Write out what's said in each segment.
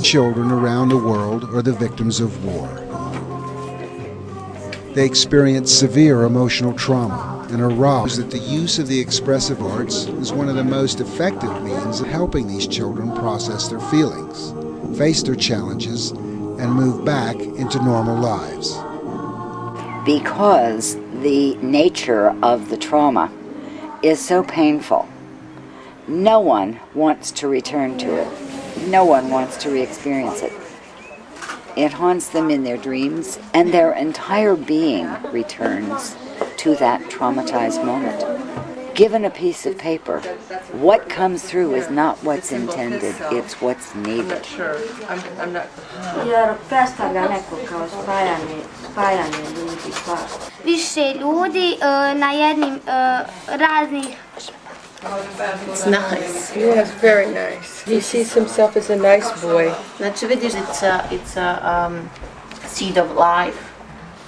children around the world are the victims of war. They experience severe emotional trauma and are robbed that the use of the expressive arts is one of the most effective means of helping these children process their feelings, face their challenges, and move back into normal lives. Because the nature of the trauma is so painful, no one wants to return to it. No one wants to re-experience it. It haunts them in their dreams, and their entire being returns to that traumatized moment. Given a piece of paper, what comes through is not what's intended, it's what's needed. I'm not sure. I'm not. Jer predstavlja neko kao spajanje ljudi. Više ljudi na jednim raznih. It's nice. Yes, very nice. He sees himself as a nice boy. Znači vidiš, it's a seed of life.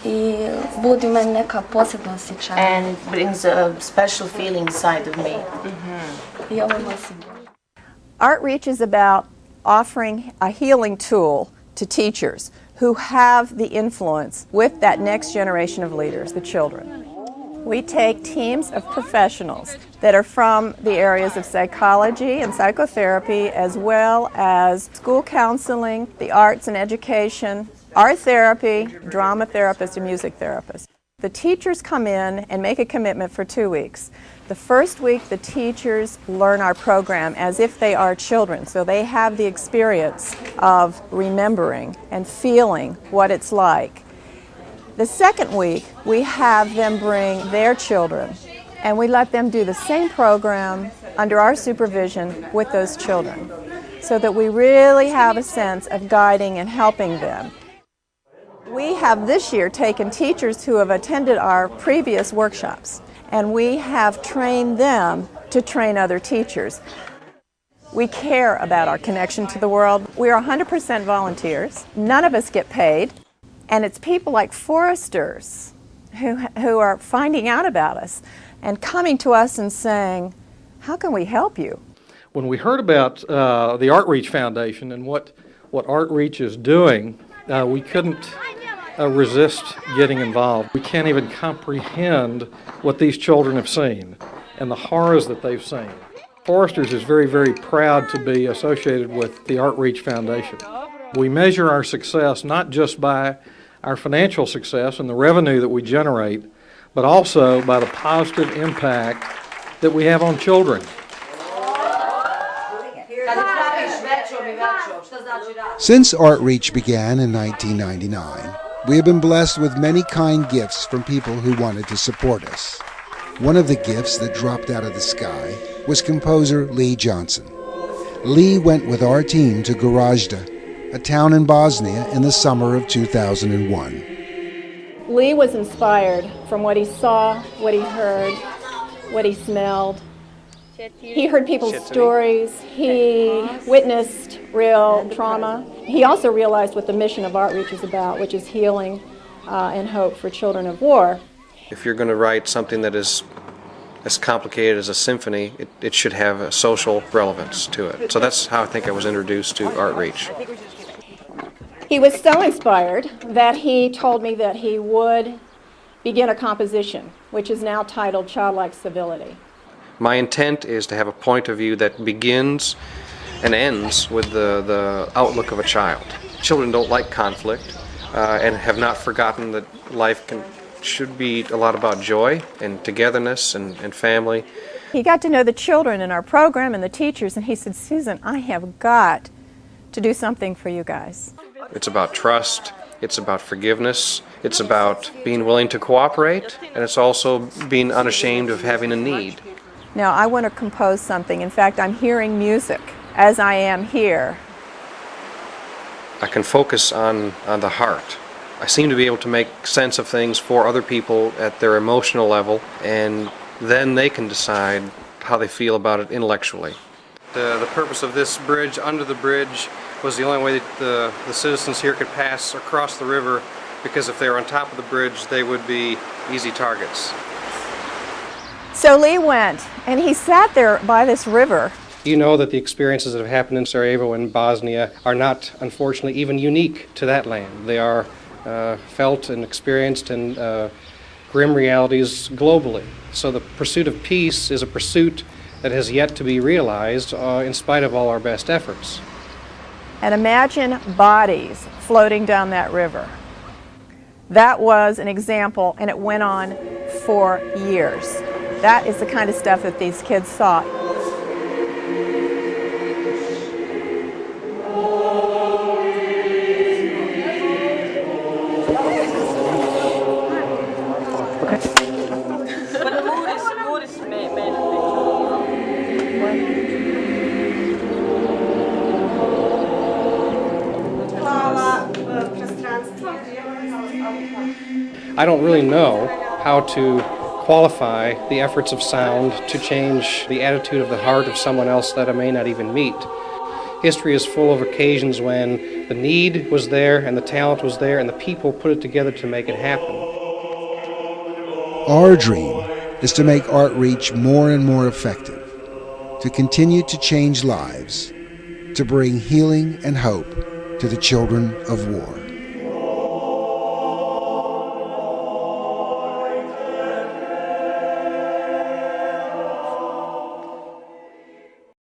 I budi meni neka posebna osjećanja. And it brings a special feeling inside of me. I ovo nosim. ArtReach is about offering a healing tool to teachers who have the influence with that next generation of leaders, the children. We take teams of professionals that are from the areas of psychology and psychotherapy, as well as school counseling, the arts and education, art therapy, drama therapists, and music therapists. The teachers come in and make a commitment for 2 weeks. The first week, the teachers learn our program as if they are children, so they have the experience of remembering and feeling what it's like. The second week, we have them bring their children, and we let them do the same program under our supervision with those children, so that we really have a sense of guiding and helping them. We have this year taken teachers who have attended our previous workshops, and we have trained them to train other teachers. We care about our connection to the world. We are 100% volunteers. None of us get paid. And it's people like foresters who are finding out about us and coming to us and saying, how can we help you? When we heard about the ArtReach Foundation and what ArtReach is doing, we couldn't resist getting involved. We can't even comprehend what these children have seen and the horrors that they've seen. Foresters is very, very proud to be associated with the ArtReach Foundation. We measure our success not just by our financial success and the revenue that we generate, but also by the positive impact that we have on children. Since ArtReach began in 1999, we have been blessed with many kind gifts from people who wanted to support us. One of the gifts that dropped out of the sky was composer Lee Johnson. Lee went with our team to Gorazda, a town in Bosnia, in the summer of 2001. Lee was inspired from what he saw, what he heard, what he smelled. He heard people's stories. He witnessed real trauma. He also realized what the mission of ArtReach is about, which is healing and hope for children of war. If you're going to write something that is as complicated as a symphony, it should have a social relevance to it. So that's how I think I was introduced to ArtReach. He was so inspired that he told me that he would begin a composition, which is now titled Childlike Civility. My intent is to have a point of view that begins and ends with the outlook of a child. Children don't like conflict and have not forgotten that life should be a lot about joy and togetherness and family. He got to know the children in our program and the teachers, and he said, Susan, I have got to do something for you guys. It's about trust, it's about forgiveness, it's about being willing to cooperate, and it's also being unashamed of having a need. Now, I want to compose something. In fact, I'm hearing music as I am here. I can focus on the heart. I seem to be able to make sense of things for other people at their emotional level, and then they can decide how they feel about it intellectually. The purpose of this bridge under the bridge was the only way that the citizens here could pass across the river, because if they were on top of the bridge, they would be easy targets. So Lee went, and he sat there by this river You know that the experiences that have happened in Sarajevo and Bosnia are not, unfortunately, even unique to that land. They are felt and experienced in grim realities globally. So the pursuit of peace is a pursuit that has yet to be realized in spite of all our best efforts. And imagine bodies floating down that river. That was an example, and it went on for years. That is the kind of stuff that these kids saw. I don't really know how to qualify the efforts of sound to change the attitude of the heart of someone else that I may not even meet. History is full of occasions when the need was there and the talent was there and the people put it together to make it happen. Our dream is to make ArtReach more and more effective, to continue to change lives, to bring healing and hope to the children of war.